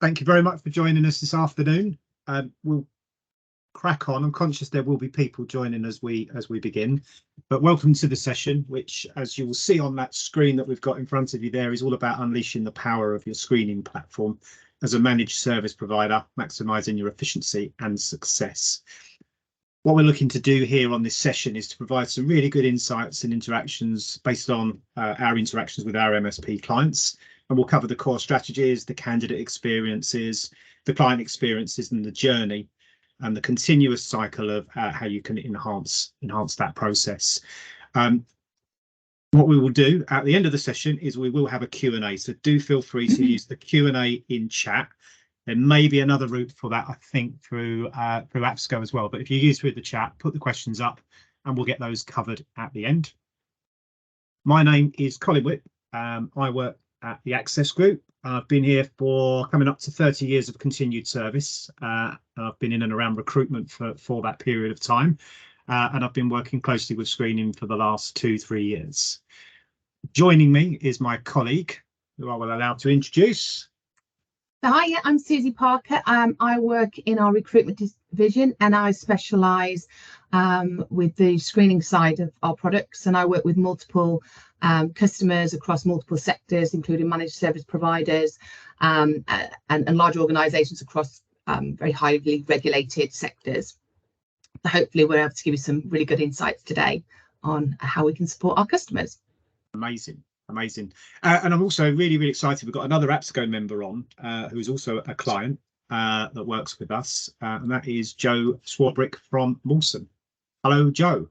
Thank you very much for joining us this afternoon. We'll crack on. I'm conscious there will be people joining as we begin, but welcome to the session, which, as you will see on that screen that we've got in front of you there, is all about unleashing the power of your screening platform as a managed service provider, maximising your efficiency and success. What we're looking to do here on this session is to provide some really good insights and interactions based on our interactions with our MSP clients. And we'll cover the core strategies, the candidate experiences, the client experiences and the journey and the continuous cycle of how you can enhance that process. What we will do at the end of the session is we will have a Q&A. So do feel free to use the Q&A in chat. There may be another route for that, I think, through AppSco as well. But if you use through the chat, put the questions up and we'll get those covered at the end. My name is Colin Whipp. I work at the Access Group. I've been here for coming up to 30 years of continued service. I've been in and around recruitment for that period of time. And I've been working closely with screening for the last 2-3 years. Joining me is my colleague, who I will allow to introduce. Hi, I'm Suzy Parker. I work in our recruitment division and I specialise with the screening side of our products, and I work with multiple customers across multiple sectors, including managed service providers and large organisations across very highly regulated sectors. So hopefully we're able to give you some really good insights today on how we can support our customers. Amazing. And I'm also really excited. We've got another AppSco member on who's also a client that works with us, and that is Jo Swarbrick from Morson. Hello, Jo.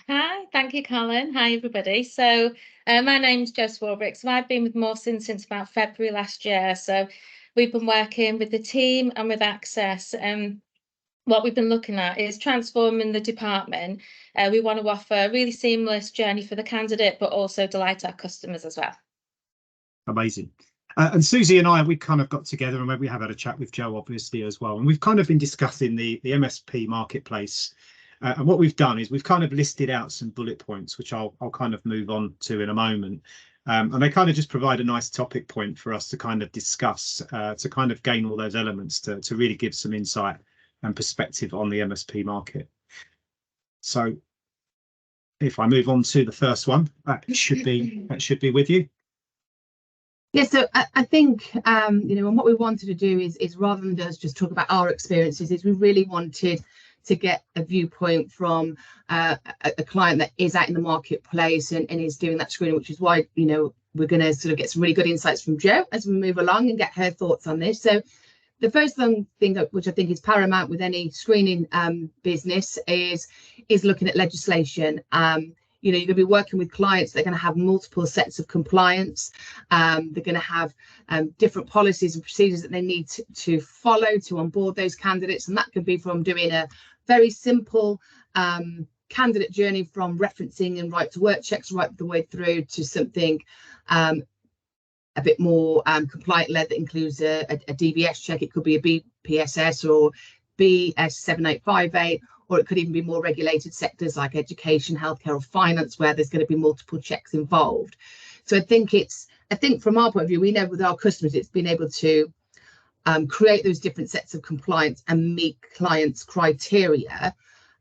Hi, thank you, Colin. Hi, everybody. So my name's Jo Swarbrick. So I've been with Morson since about February last year. So we've been working with the team and with Access. What we've been looking at is transforming the department. We want to offer a really seamless journey for the candidate, but also delight our customers as well. Amazing. And Suzy and I, we kind of got together and we have had a chat with Jo, obviously, as well. And we've kind of been discussing the MSP marketplace. And what we've done is we've kind of listed out some bullet points, which I'll kind of move on to in a moment. And they kind of just provide a nice topic point for us to kind of discuss, to kind of gain all those elements to really give some insight and perspective on the MSP market. So if I move on to the first one, that should be with you. Yeah, so I think and what we wanted to do is rather than just talk about our experiences, is we really wanted to get a viewpoint from a client that is out in the marketplace and is doing that screening, which is why we're going to sort of get some really good insights from Jo as we move along and get her thoughts on this. So the first thing which I think is paramount with any screening business is looking at legislation. You're going to be working with clients. They're going to have multiple sets of compliance. They're going to have different policies and procedures that they need to follow to onboard those candidates. And that can be from doing a very simple candidate journey from referencing and right to work checks right the way through to something a bit more compliant led that includes a DBS check. It could be a BPSS or BS7858, or it could even be more regulated sectors like education, healthcare or finance, where there's going to be multiple checks involved. So I think from our point of view, we know with our customers, it's been able to create those different sets of compliance and meet clients' criteria.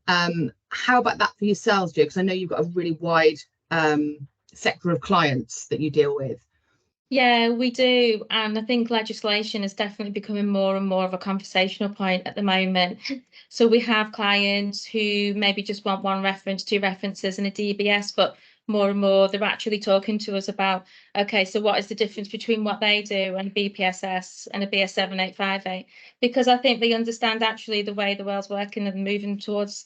How about that for yourselves, Jo? Because I know you've got a really wide sector of clients that you deal with. Yeah, we do. And I think legislation is definitely becoming more and more of a conversational point at the moment. So we have clients who maybe just want 1 reference, 2 references and a DBS, but more and more they're actually talking to us about, okay, so what is the difference between what they do and a BPSS and a BS7858? Because I think they understand actually the way the world's working and moving towards,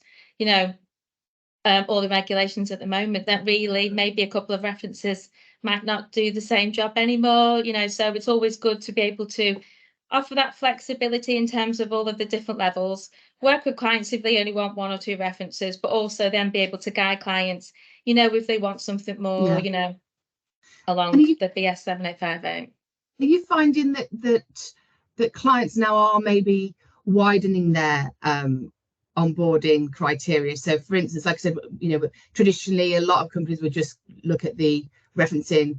all the regulations at the moment, that really maybe a couple of references might not do the same job anymore, so it's always good to be able to offer that flexibility in terms of all of the different levels, work with clients if they only want 1 or 2 references, but also then be able to guide clients, if they want something more, along the BS7858. Are you finding that clients now are maybe widening their onboarding criteria? So for instance, like I said, traditionally a lot of companies would just look at the referencing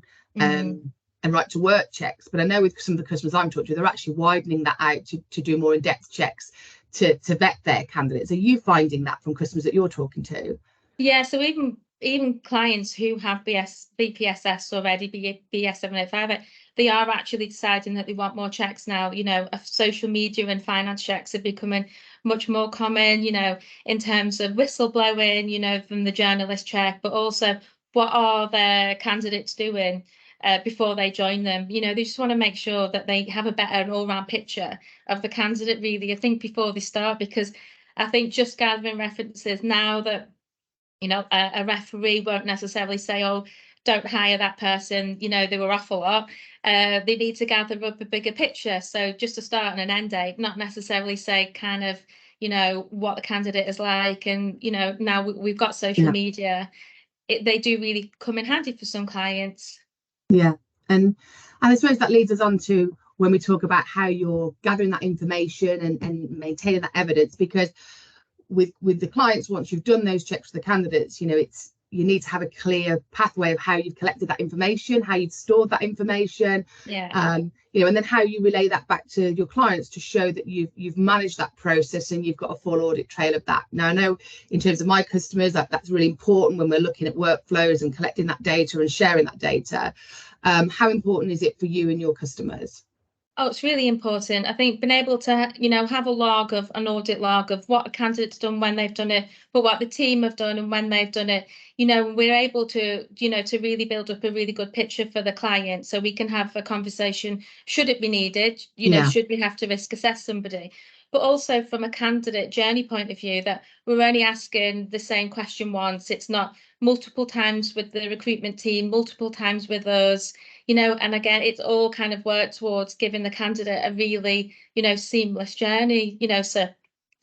and right to work checks. But I know with some of the customers I'm talking to, they're actually widening that out to do more in-depth checks to vet their candidates. Are you finding that from customers that you're talking to? Yeah, so even clients who have BPSS already, BS 785, they are actually deciding that they want more checks now. You know, social media and finance checks are becoming much more common, you know, in terms of whistleblowing, you know, from the journalist check, but also what are their candidates doing before they join them. You know, they just want to make sure that they have a better all-round picture of the candidate, really, I think, before they start, because I think just gathering references now that, you know, a referee won't necessarily say, oh, don't hire that person, you know, they were off a lot. They need to gather up a bigger picture. So just a start and an end date, not necessarily say kind of, you know, what the candidate is like. And, you know, now we've got social media. They do really come in handy for some clients. Yeah. And I suppose that leads us on to when we talk about how you're gathering that information and maintaining that evidence, because with the clients, once you've done those checks for the candidates, you know, you need to have a clear pathway of how you've collected that information, how you've stored that information, you know, and then how you relay that back to your clients to show that you've managed that process and you've got a full audit trail of that. Now, I know in terms of my customers, that's really important when we're looking at workflows and collecting that data and sharing that data. How important is it for you and your customers? Oh, it's really important. I think being able to, you know, have a log of an audit log of what a candidate's done when they've done it, but what the team have done and when they've done it, you know, we're able to, you know, to really build up a really good picture for the client, so we can have a conversation should it be needed, you know, should we have to risk assess somebody, but also from a candidate journey point of view, that we're only asking the same question once. It's not multiple times with the recruitment team, multiple times with us. You know, and again, it's all kind of worked towards giving the candidate a really, you know, seamless journey, you know, so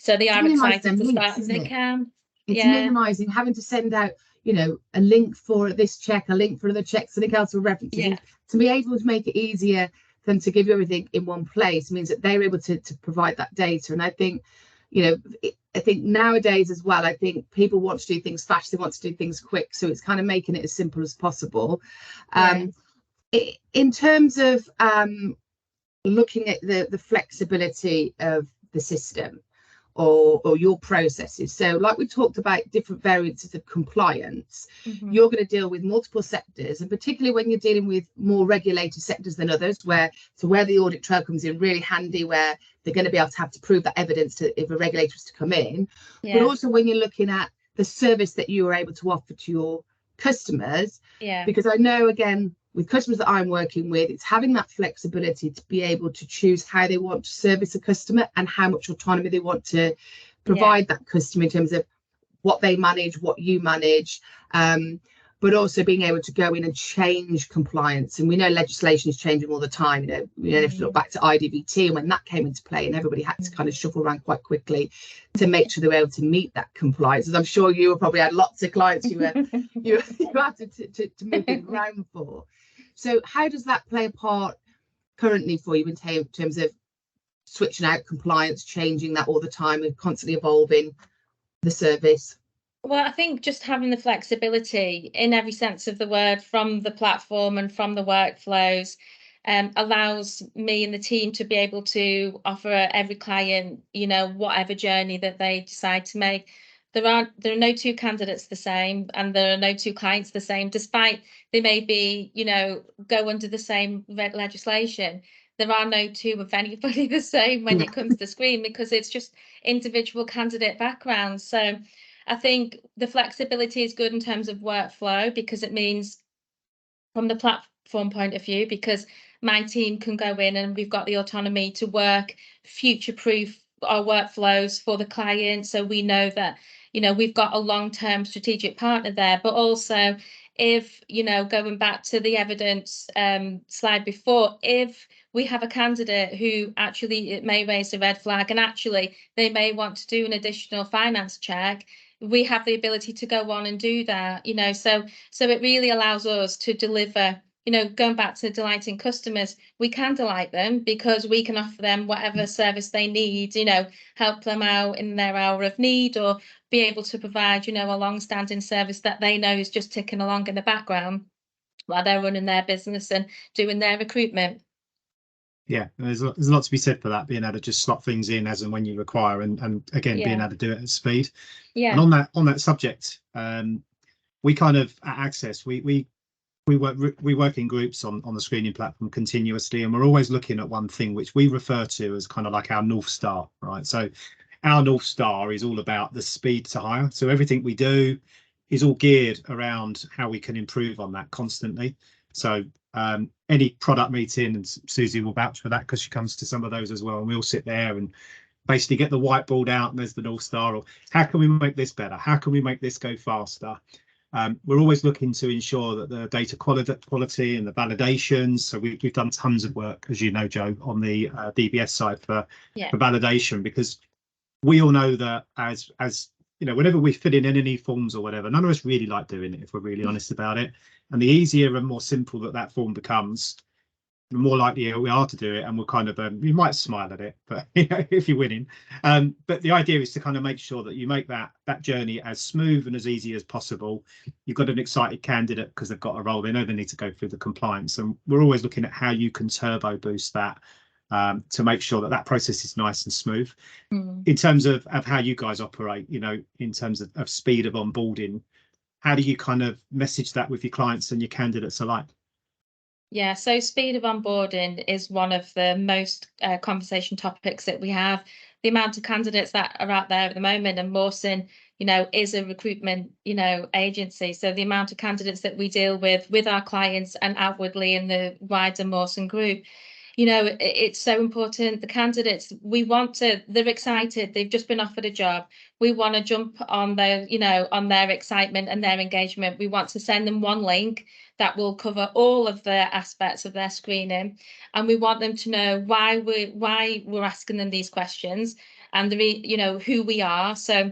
they are excited to start as they can. It's minimizing having to send out, you know, a link for this check, a link for another check, something else for references. And to be able to make it easier for them to give you everything in one place means that they're able to provide that data. And I think, you know, I think nowadays as well, I think people want to do things fast, they want to do things quick. So it's kind of making it as simple as possible. In terms of looking at the flexibility of the system or your processes, so like we talked about different variances of compliance, you're going to deal with multiple sectors, and particularly when you're dealing with more regulated sectors than others, where the audit trail comes in really handy, where they're going to be able to have to prove that evidence if a regulator is to come in, but also when you're looking at the service that you are able to offer to your customers, because I know, again, with customers that I'm working with, it's having that flexibility to be able to choose how they want to service a customer and how much autonomy they want to provide that customer in terms of what they manage, what you manage, but also being able to go in and change compliance. And we know legislation is changing all the time. You know, if you look back to IDVT and when that came into play, and everybody had to kind of shuffle around quite quickly to make sure they were able to meet that compliance. As I'm sure you probably had lots of clients you had to move things around for. So how does that play a part currently for you in terms of switching out compliance, changing that all the time and constantly evolving the service? Well, I think just having the flexibility in every sense of the word from the platform and from the workflows allows me and the team to be able to offer every client, you know, whatever journey that they decide to make. There are no two candidates the same, and there are no two clients the same, despite they may be, you know, go under the same legislation. There are no two of anybody the same when it comes to screen, because it's just individual candidate backgrounds. So I think the flexibility is good in terms of workflow, because it means from the platform point of view, because my team can go in and we've got the autonomy to work future-proof our workflows for the client. So we know that, you know, we've got a long-term strategic partner there, but also if, you know, going back to the evidence slide before, if we have a candidate who actually it may raise a red flag and actually they may want to do an additional finance check, we have the ability to go on and do that, you know, so it really allows us to deliver, you know, going back to delighting customers, we can delight them because we can offer them whatever service they need, you know, help them out in their hour of need, or be able to provide, you know, a long-standing service that they know is just ticking along in the background. while they're running their business and doing their recruitment. Yeah, there's a lot to be said for that, being able to just slot things in as and when you require, and again being able to do it at speed. And on that subject, we kind of at Access we work in groups on the screening platform continuously, and we're always looking at one thing which we refer to as kind of like our North Star, right? So our North Star is all about the speed to hire. So everything we do is all geared around how we can improve on that constantly. So any product meeting, and Suzy will vouch for that because she comes to some of those as well, and we all sit there and basically get the whiteboard out, and there's the North Star, or how can we make this better? How can we make this go faster? We're always looking to ensure that the data quality and the validations. So we've done tons of work, as you know, Jo, on the DBS side for validation, because we all know that as you know, whenever we fill in any forms or whatever, none of us really like doing it, if we're really honest about it. And the easier and more simple that form becomes, the more likely we are to do it, and we'll kind of you might smile at it, but you know, if you're winning. But the idea is to kind of make sure that you make that journey as smooth and as easy as possible. You've got an excited candidate because they've got a role, they know they need to go through the compliance, and we're always looking at how you can turbo boost that to make sure that process is nice and smooth. In terms of how you guys operate, you know, in terms of speed of onboarding, how do you kind of message that with your clients and your candidates alike? Yeah, so speed of onboarding is one of the most conversation topics that we have. The amount of candidates that are out there at the moment, and Morson, you know, is a recruitment, you know, agency. So the amount of candidates that we deal with our clients and outwardly in the wider Morson group, you know, it's so important. The candidates, they're excited. They've just been offered a job. We want to jump on their, you know, on their excitement and their engagement. We want to send them one link that will cover all of the aspects of their screening, and we want them to know why we're asking them these questions, and you know, who we are. So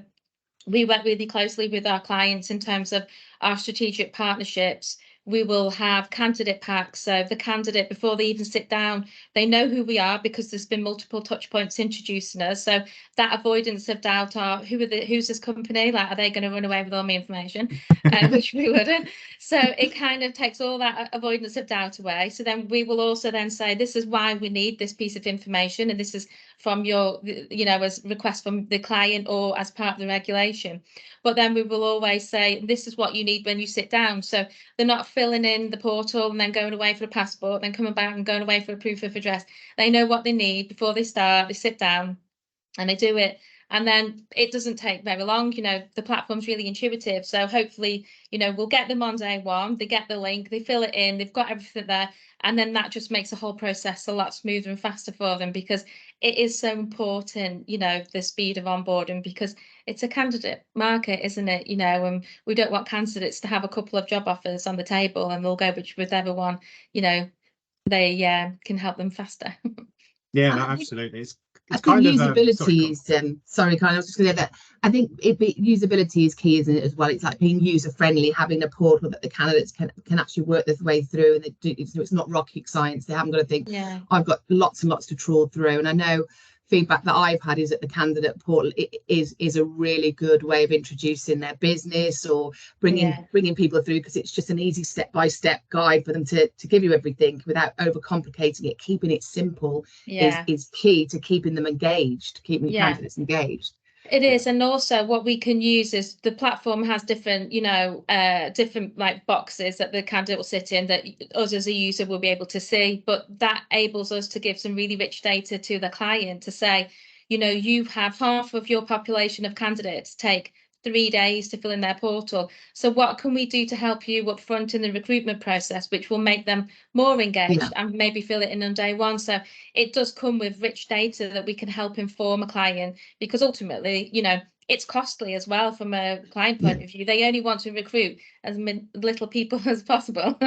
we work really closely with our clients in terms of our strategic partnerships. We will have candidate packs. So the candidate, before they even sit down, they know who we are because there's been multiple touch points introducing us. So that avoidance of doubt, who's this company? Like, are they going to run away with all my information? Which we wouldn't. So it kind of takes all that avoidance of doubt away. So then we will also then say, this is why we need this piece of information, and this is from your, you know, as request from the client or as part of the regulation. But then we will always say, this is what you need when you sit down. So they're not filling in the portal and then going away for a passport, then coming back and going away for a proof of address. They know what they need before they start. They sit down and they do it. And then it doesn't take very long. You know, the platform's really intuitive. So hopefully, you know, we'll get them on day one. They get the link, they fill it in, they've got everything there. And then that just makes the whole process a lot smoother and faster for them, because it is so important, you know, the speed of onboarding, because it's a candidate market, isn't it? You know, and we don't want candidates to have a couple of job offers on the table and they'll go with everyone, you know, they can help them faster. Yeah, no, absolutely. I think usability is sorry, Colin, I was just going to say that I think usability is key, isn't it, as well? It's like being user friendly, having a portal that the candidates can actually work their way through, and so it's not rocket science. They haven't got to think, I've got lots and lots to trawl through. And I know feedback that I've had is that the candidate portal is a really good way of introducing their business or bringing people through, because it's just an easy step-by-step guide for them to give you everything without overcomplicating it. Keeping it simple is key to keeping them engaged, keeping candidates engaged. It is. And also what we can use is the platform has different, you know, different like boxes that the candidate will sit in that us as a user will be able to see. But that enables us to give some really rich data to the client to say, you know, you have half of your population of candidates take 3 days to fill in their portal. So what can we do to help you up front in the recruitment process, which will make them more engaged and maybe fill it in on day one? So it does come with rich data that we can help inform a client, because ultimately, you know, it's costly as well from a client point of view. They only want to recruit as little people as possible.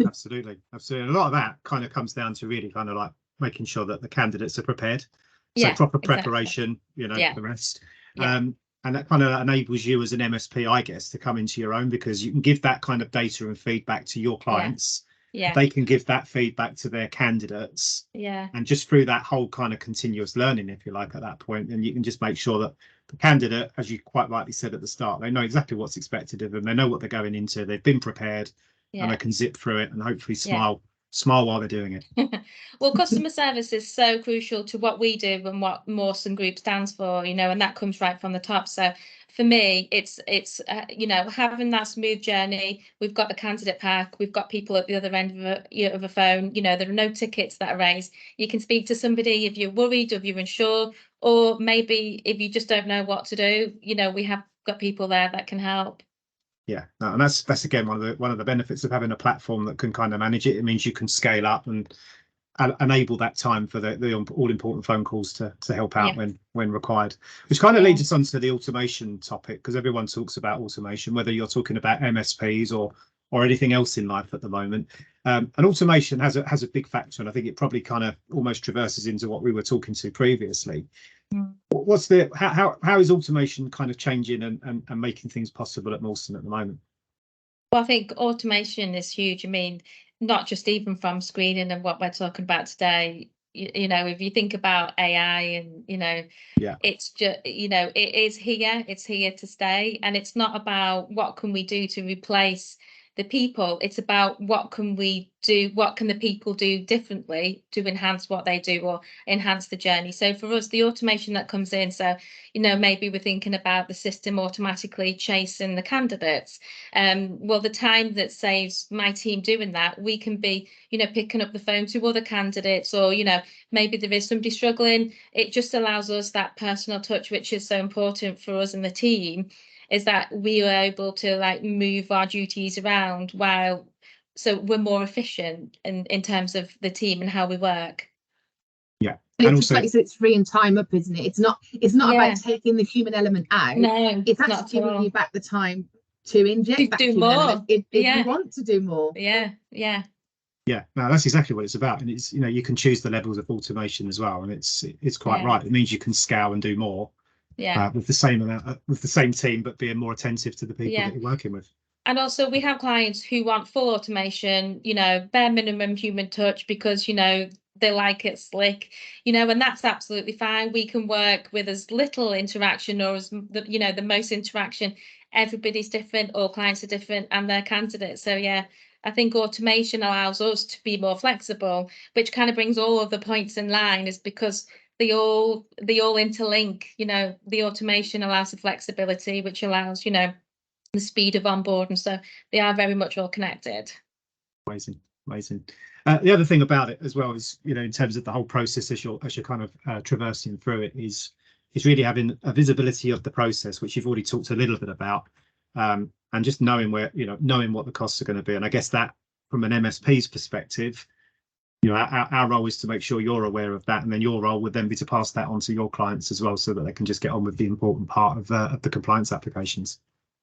Absolutely. A lot of that kind of comes down to really kind of like making sure that the candidates are prepared. So proper preparation, you know, for the rest. And that kind of enables you as an MSP, I guess, to come into your own, because you can give that kind of data and feedback to your clients. They can give that feedback to their candidates. And just through that whole kind of continuous learning, if you like, at that point, and you can just make sure that the candidate, as you quite rightly said at the start, they know exactly what's expected of them. They know what they're going into. They've been prepared. and they can zip through it and hopefully Yeah. smile while they're doing it. Well, customer service is so crucial to what we do and what Morson Group stands for, you know, and that comes right from the top. So for me, it's you know, having that smooth journey. We've got the candidate pack, we've got people at the other end of a phone. You know, there are no tickets that are raised. You can speak to somebody if you're worried, or if you're unsure, or maybe if you just don't know what to do. You know, we have got people there that can help. Yeah, no, and that's again one of the benefits of having a platform that can kind of manage it. It means you can scale up and enable that time for the all important phone calls to help out when required, which kind of leads us on to the automation topic, because everyone talks about automation, whether you're talking about MSPs or anything else in life at the moment. And automation has a big factor, and I think it probably kind of almost traverses into what we were talking to previously. What's how is automation kind of changing and making things possible at Morson at the moment? Well, I think automation is huge. I mean, not just even from screening and what we're talking about today. You know, if you think about AI and, you know, it's just, you know, it's here to stay. And it's not about what can we do to replace the people. It's about what can we do, what can the people do differently to enhance what they do or enhance the journey. So for us, the automation that comes in, so, you know, maybe we're thinking about the system automatically chasing the candidates. Well, the time that saves my team doing that, we can be, you know, picking up the phone to other candidates, or, you know, maybe there is somebody struggling. It just allows us that personal touch, which is so important for us and the team, is that we are able to like move our duties around so we're more efficient in terms of the team and how we work. Yeah, and also, like you said, it's freeing time up, isn't it? It's not about taking the human element out. No, it's actually giving you back the time to inject that human element if you want to do more. Yeah, no, that's exactly what it's about. And it's, you know, you can choose the levels of automation as well, and it's quite right. It means you can scale and do more with the same amount with the same team, but being more attentive to the people that you're working with. And also we have clients who want full automation, you know, bare minimum human touch, because, you know, they like it slick, you know, and that's absolutely fine. We can work with as little interaction or as, you know, the most interaction. Everybody's different, all clients are different, and their candidates. So yeah, I think automation allows us to be more flexible, which kind of brings all of the points in line, is because they all interlink. You know, the automation allows the flexibility, which allows, you know, the speed of onboard, and so they are very much all connected. Amazing. The other thing about it as well is, you know, in terms of the whole process as you're kind of traversing through it, is really having a visibility of the process, which you've already talked a little bit about, and just knowing where, you know, knowing what the costs are going to be. And I guess that from an MSP's perspective, you know, our role is to make sure you're aware of that, and then your role would then be to pass that on to your clients as well, so that they can just get on with the important part of the compliance applications.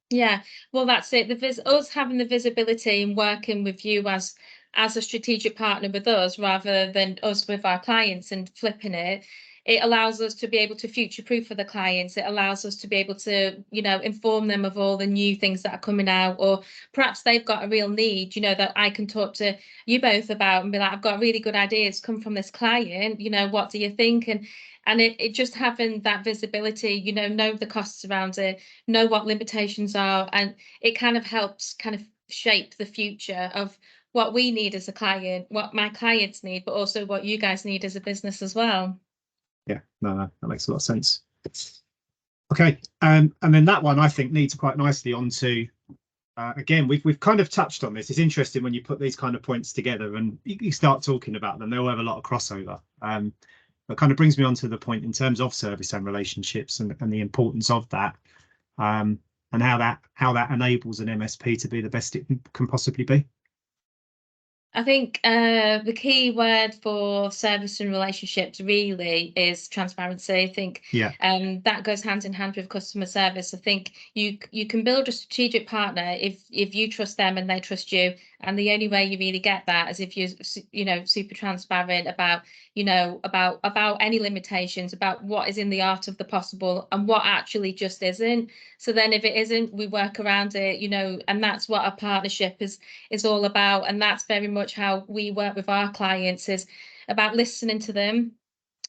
Yeah, well, that's it. Us having the visibility and working with you as a strategic partner with us, rather than us with our clients and flipping it, it allows us to be able to future-proof for the clients. It allows us to be able to, you know, inform them of all the new things that are coming out, or perhaps they've got a real need, you know, that I can talk to you both about and be like, I've got really good ideas come from this client, you know, what do you think? And it just having that visibility, you know the costs around it, know what limitations are, and it kind of helps kind of shape the future of what we need as a client, what my clients need, but also what you guys need as a business as well. Yeah, no, that makes a lot of sense. Okay, and then that one I think leads quite nicely onto, again, we've kind of touched on this. It's interesting when you put these kind of points together and you start talking about them, they all have a lot of crossover. That kind of brings me on to the point in terms of service and relationships and the importance of that, and how that enables an MSP to be the best it can possibly be. I think the key word for service and relationships really is transparency. I think that goes hand in hand with customer service. I think you can build a strategic partner if you trust them and they trust you. And the only way you really get that is if you're, you know, super transparent about, you know, about any limitations, about what is in the art of the possible and what actually just isn't. So then if it isn't, we work around it, you know, and that's what a partnership is all about. And that's very much how we work with our clients, is about listening to them.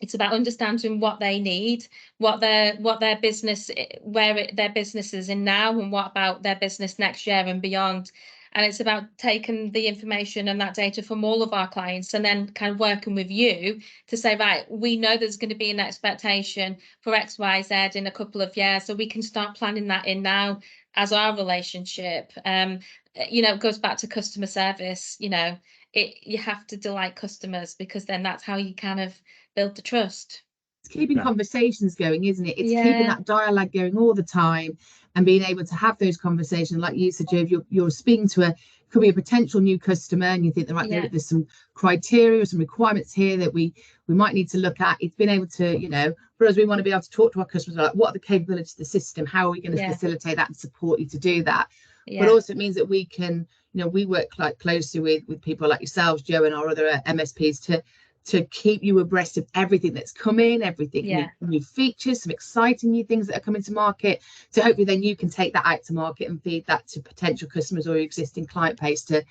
It's about understanding what they need, what their business, their business is in now, and what about their business next year and beyond. And it's about taking the information and that data from all of our clients and then kind of working with you to say, right, we know there's going to be an expectation for X, Y, Z in a couple of years, so we can start planning that in now as our relationship. You know, it goes back to customer service. You know, you have to delight customers, because then that's how you kind of build the trust. It's keeping conversations going, isn't it? It's keeping that dialogue going all the time and being able to have those conversations. Like you said, Jo, if you're speaking to could be a potential new customer and you think that there's some criteria, some requirements here that we might need to look at. It's been able to, you know, for us, we want to be able to talk to our customers like, what are the capabilities of the system? How are we going to facilitate that and support you to do that? But also it means that we can, you know, we work quite closely with people like yourselves, Jo, and our other MSPs to keep you abreast of everything that's coming, everything, new features, some exciting new things that are coming to market. So hopefully then you can take that out to market and feed that to potential customers or your existing client base to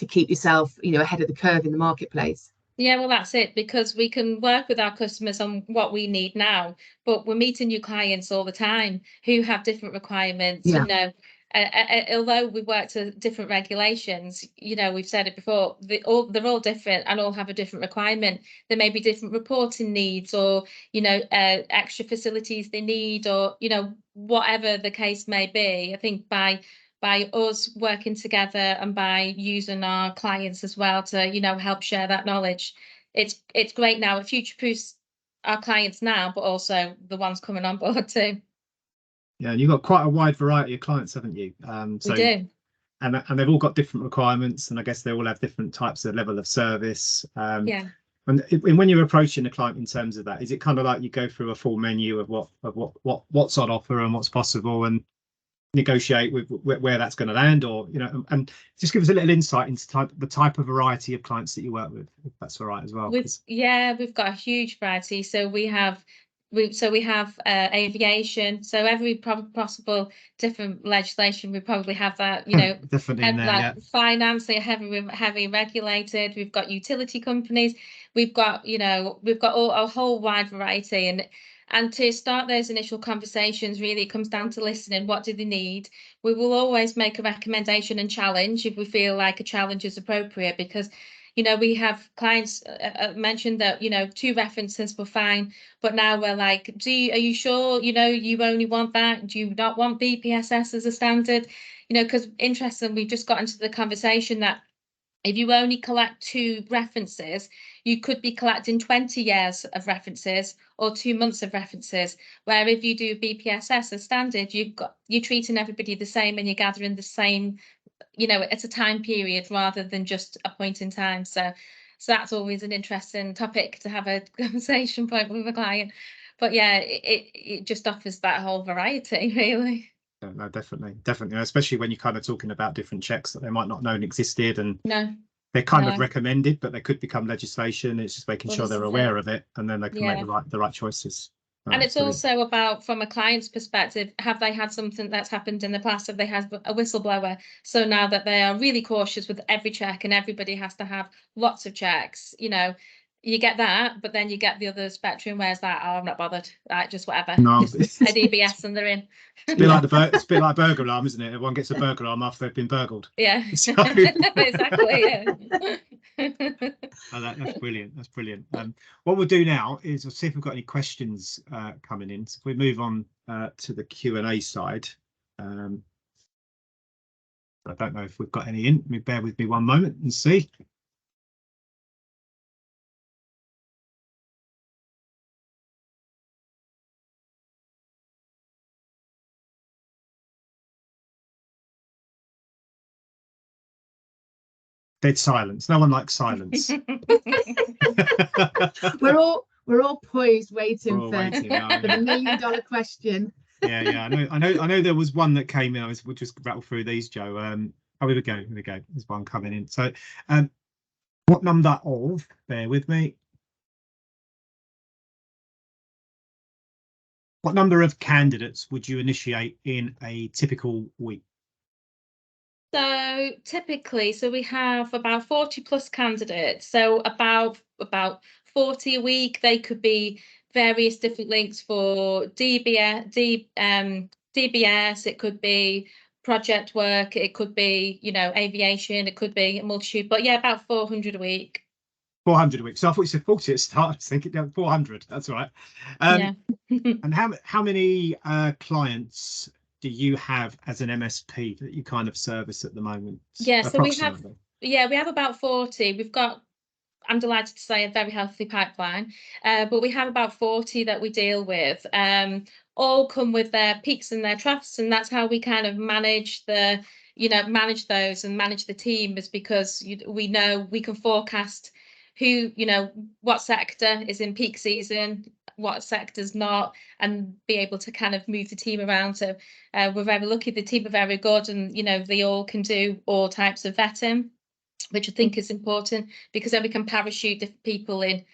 keep yourself, you know, ahead of the curve in the marketplace. Yeah, well, that's it, because we can work with our customers on what we need now, but we're meeting new clients all the time who have different requirements, you know. Although we work to different regulations, you know, we've said it before, they're all different and all have a different requirement. There may be different reporting needs, or, you know, extra facilities they need, or, you know, whatever the case may be. I think by us working together and by using our clients as well to, you know, help share that knowledge, it's great now. It future-proofs our clients now, but also the ones coming on board too. Yeah, and you've got quite a wide variety of clients, haven't you? We do. And they've all got different requirements, and I guess they all have different types of level of service. And when you're approaching a client in terms of that, is it kind of like you go through a full menu of what's on offer and what's possible, and negotiate with where that's going to land, or, you know, and just give us a little insight into the type of variety of clients that you work with, if that's all right as well? We've got a huge variety. So we have aviation, so every possible different legislation, we probably have that, you know. Definitely in there, like finance, they're heavy regulated. We've got utility companies, we've got, you know, we've got a whole wide variety. And to start those initial conversations, really it comes down to listening. What do they need? We will always make a recommendation and challenge if we feel like a challenge is appropriate, because, you know, we have clients mentioned that, you know, 2 references were fine, but now we're like, are you sure, you know, you only want that? Do you not want BPSS as a standard? You know, because interesting, we just got into the conversation that if you only collect 2 references, you could be collecting 20 years of references or 2 months of references. Where if you do BPSS as standard, you're treating everybody the same and you're gathering the same, you know, it's a time period rather than just a point in time. So that's always an interesting topic to have a conversation point with a client. But yeah, it just offers that whole variety, really. No, definitely, especially when you're kind of talking about different checks that they might not know existed, and they're kind of recommended, but they could become legislation. It's just making sure they're aware of it, and then they can make the right choices. And it's also about, from a client's perspective, have they had something that's happened in the past? Have they had a whistleblower? So now that they are really cautious with every check, and everybody has to have lots of checks, you know, you get that, but then you get the other spectrum where it's like, oh, I'm not bothered, like, just whatever. No, just a DBS and they're in. It's a bit like burglar alarm, isn't it? Everyone gets a burglar alarm after they've been burgled. Yeah, so... exactly. Yeah. That's brilliant. That's brilliant. What we'll do now is we'll see if we've got any questions coming in. So if we move on to the Q&A side. I don't know if we've got any in. Bear with me one moment and see. Dead silence. No one likes silence. We're all poised, waiting for the $1 million question. Yeah. I know. There was one that came in. We'll just rattle through these, Jo. Oh, here we go. There's one coming in. So, what number of? Bear with me. What number of candidates would you initiate in a typical week? So typically, we have about 40+ candidates. So about 40 a week. They could be various different links for DBS. It could be project work, it could be, you know, aviation, it could be a multitude, but yeah, about 400 a week. 400 a week. So I thought you said 40 at the start. I was thinking, no, 400. That's all right. Yeah. And how many clients do you have as an MSP that you kind of service at the moment? Yeah, so we have approximately? about 40. We've got, I'm delighted to say, a very healthy pipeline, but we have about 40 that we deal with. All come with their peaks and their troughs, and that's how we kind of manage the, you know, manage those and manage the team, is because we know we can forecast who, you know, what sector is in peak season, what sector's not, and be able to kind of move the team around. So we're very lucky, the team are very good, and, you know, they all can do all types of vetting, which I think is important, because then we can parachute different people in.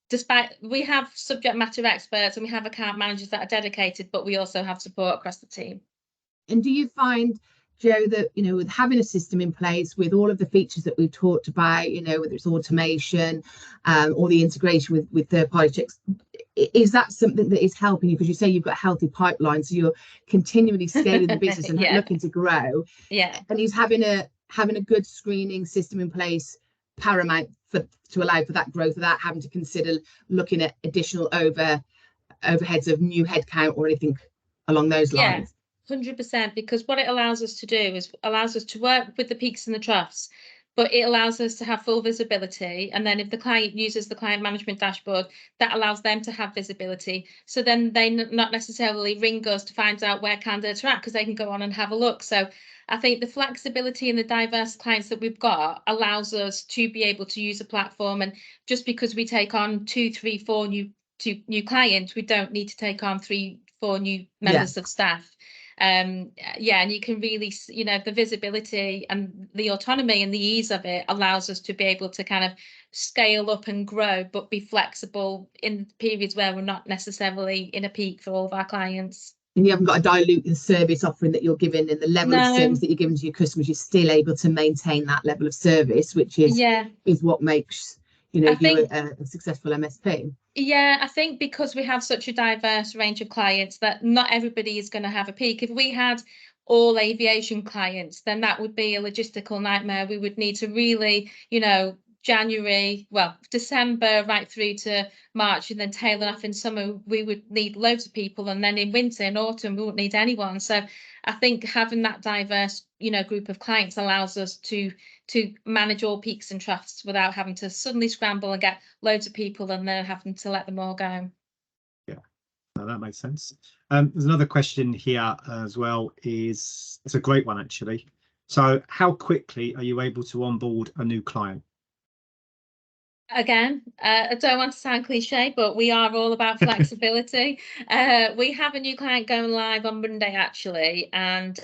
Despite we have subject matter experts and we have account managers that are dedicated, but we also have support across the team. And do you find, Jo, that, you know, with having a system in place with all of the features that we've talked about, you know, whether it's automation or the integration with third-party checks, is that something that is helping you? Because you say you've got a healthy pipeline, so you're continually scaling the business and looking to grow. Yeah. And is having a good screening system in place paramount to allow for that growth without having to consider looking at additional overheads of new headcount or anything along those lines? 100%, because what it allows us to do is allows us to work with the peaks and the troughs, but it allows us to have full visibility. And then if the client uses the client management dashboard, that allows them to have visibility. So then they not necessarily ring us to find out where candidates are at, because they can go on and have a look. So I think the flexibility and the diverse clients that we've got allows us to be able to use a platform. And just because we take on 2, 3, 4 new clients, we don't need to take on 3, 4 new members of staff. And you can really, you know, the visibility and the autonomy and the ease of it allows us to be able to kind of scale up and grow, but be flexible in periods where we're not necessarily in a peak for all of our clients. And you haven't got to dilute the service offering that you're giving and the level of service that you're giving to your customers. You're still able to maintain that level of service, which is what makes, you know, you a successful MSP. Yeah, I think because we have such a diverse range of clients that not everybody is going to have a peak. If we had all aviation clients, then that would be a logistical nightmare. We would need to really, you know, December right through to March, and then tailing off in summer, we would need loads of people. And then in winter and autumn, we wouldn't need anyone. So I think having that diverse, you know, group of clients allows us to manage all peaks and troughs without having to suddenly scramble and get loads of people and then having to let them all go. Yeah, no, that makes sense. There's another question here as well. It's a great one, actually. So how quickly are you able to onboard a new client? Again, I don't want to sound cliche, but we are all about flexibility. We have a new client going live on Monday, actually, and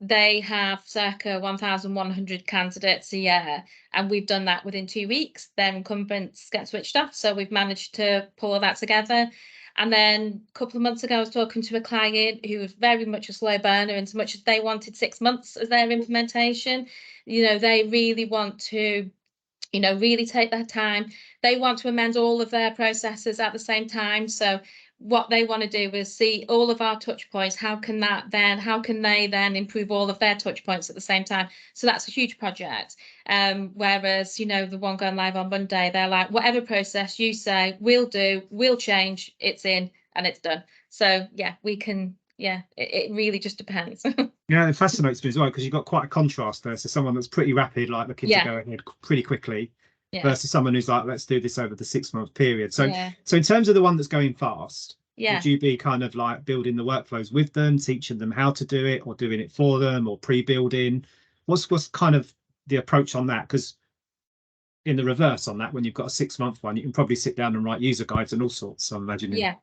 they have circa 1,100 candidates a year, and we've done that within 2 weeks. Their incumbents get switched off, so we've managed to pull all that together. And then a couple of months ago, I was talking to a client who was very much a slow burner, in so much as they wanted 6 months as their implementation. You know, they really want to, you know, really take their time. They want to amend all of their processes at the same time. So what they want to do is see all of our touch points. How can they then improve all of their touch points at the same time? So that's a huge project. Whereas, you know, the one going live on Monday, they're like, whatever process you say, we'll do, we'll change, it's in and it's done. So yeah, we can, it really just depends. Yeah, it fascinates me as well, because you've got quite a contrast there. So someone that's pretty rapid, like looking to go ahead pretty quickly, versus someone who's like, let's do this over the 6-month period. So so in terms of the one that's going fast, would you be kind of like building the workflows with them, teaching them how to do it, or doing it for them, or pre-building? What's kind of the approach on that? Because in the reverse on that, when you've got a 6-month one, you can probably sit down and write user guides and all sorts, I'm imagining. Yeah,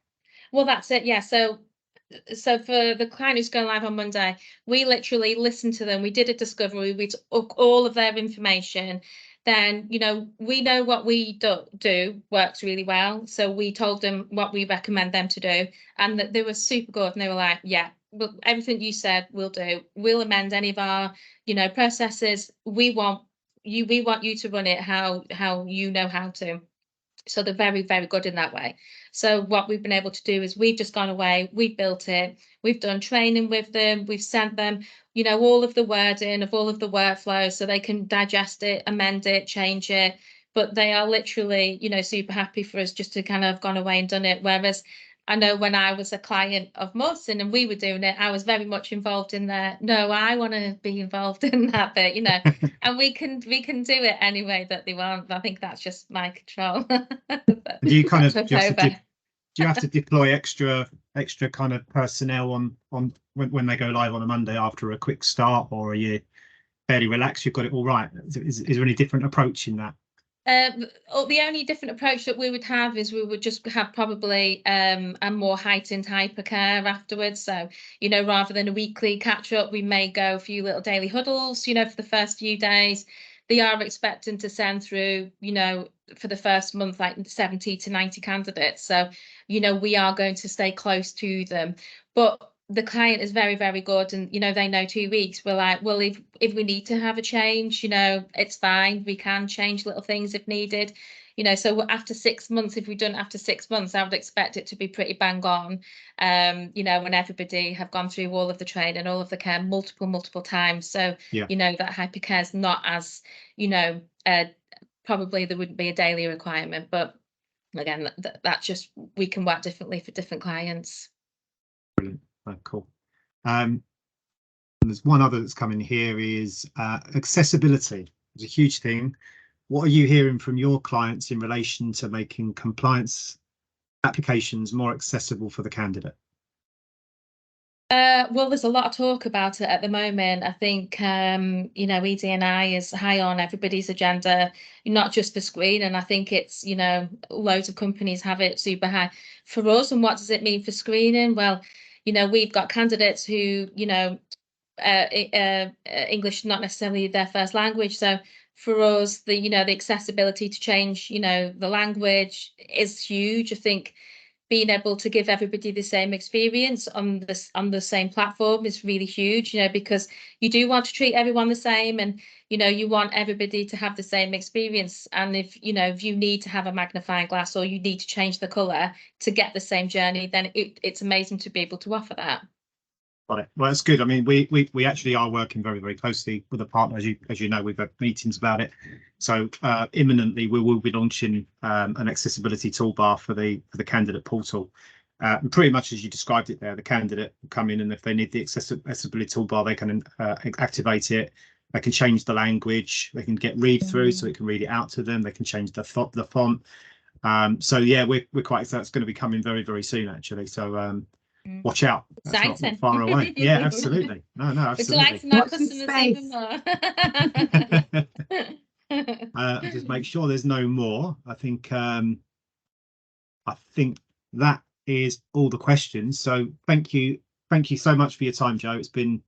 well, that's it. Yeah, so for the client who's going live on Monday, we literally listened to them. We did a discovery. We took all of their information. Then, you know, we know what we do works really well. So we told them what we recommend them to do, and that they were super good. And they were like, yeah, well, everything you said, we'll do. We'll amend any of our, you know, processes. We want you to run it how you know how to. So they're very, very good in that way. So what we've been able to do is we've just gone away, we've built it, we've done training with them, we've sent them, you know, all of the wording of all of the workflows so they can digest it, amend it, change it. But they are literally, you know, super happy for us just to kind of gone away and done it. Whereas I know when I was a client of Morson and we were doing it, I was very much involved in there. No, I want to be involved in that bit, you know, and we can do it any way that they want. I think that's just my control. Do you kind of Took do you have to, over. do you have to deploy extra kind of personnel on when they go live on a Monday after a quick start, or are you fairly relaxed? You've got it all right. Is there any different approach in that? The only different approach that we would have is we would just have probably a more heightened hypercare afterwards. So, you know, rather than a weekly catch up, we may go a few little daily huddles, you know, for the first few days. They are expecting to send through, you know, for the first month, like 70 to 90 candidates. So, you know, we are going to stay close to them. But the client is very, very good, and you know, they know 2 weeks. We're like, well, if we need to have a change, you know, it's fine, we can change little things if needed, you know. So after 6 months, if we've done after 6 months, I would expect it to be pretty bang on, you know, when everybody have gone through all of the training, all of the care multiple times. So Yeah. you know, that hypercare is not as, you know, probably there wouldn't be a daily requirement, but again, that's just, we can work differently for different clients. Brilliant. Oh, cool. And there's one other that's coming here is accessibility. It's a huge thing. What are you hearing from your clients in relation to making compliance applications more accessible for the candidate? Well, there's a lot of talk about it at the moment. I think, you know, ED&I is high on everybody's agenda, not just for screen. And I think it's, you know, loads of companies have it super high. For us, and what does it mean for screening? Well, you know, we've got candidates who, you know, English not necessarily their first language. So for us, the, you know, the accessibility to change, you know, the language is huge. I think being able to give everybody the same experience on the same platform is really huge, you know, because you do want to treat everyone the same, and you know, you want everybody to have the same experience. And if, you know, if you need to have a magnifying glass or you need to change the color to get the same journey, then it's amazing to be able to offer that. Got it. Well, that's good. I mean, we actually are working very, very closely with a partner. As you know, we've had meetings about it. So imminently we will be launching an accessibility toolbar for the candidate portal. And pretty much as you described it there, the candidate will come in, and if they need the accessibility toolbar, they can activate it. They can change the language. They can get read through, so it can read it out to them. They can change the font. So yeah, we're quite excited. It's going to be coming very, very soon, actually. So watch out. That's not far away. Yeah, absolutely. No, absolutely. Delighting our customers even more. Just make sure there's no more. I think that is all the questions. So thank you so much for your time, Jo. It's been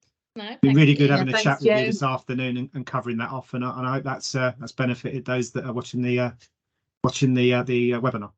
really good having a chat with you this afternoon and covering that off, and I hope that's benefited those that are watching the webinar.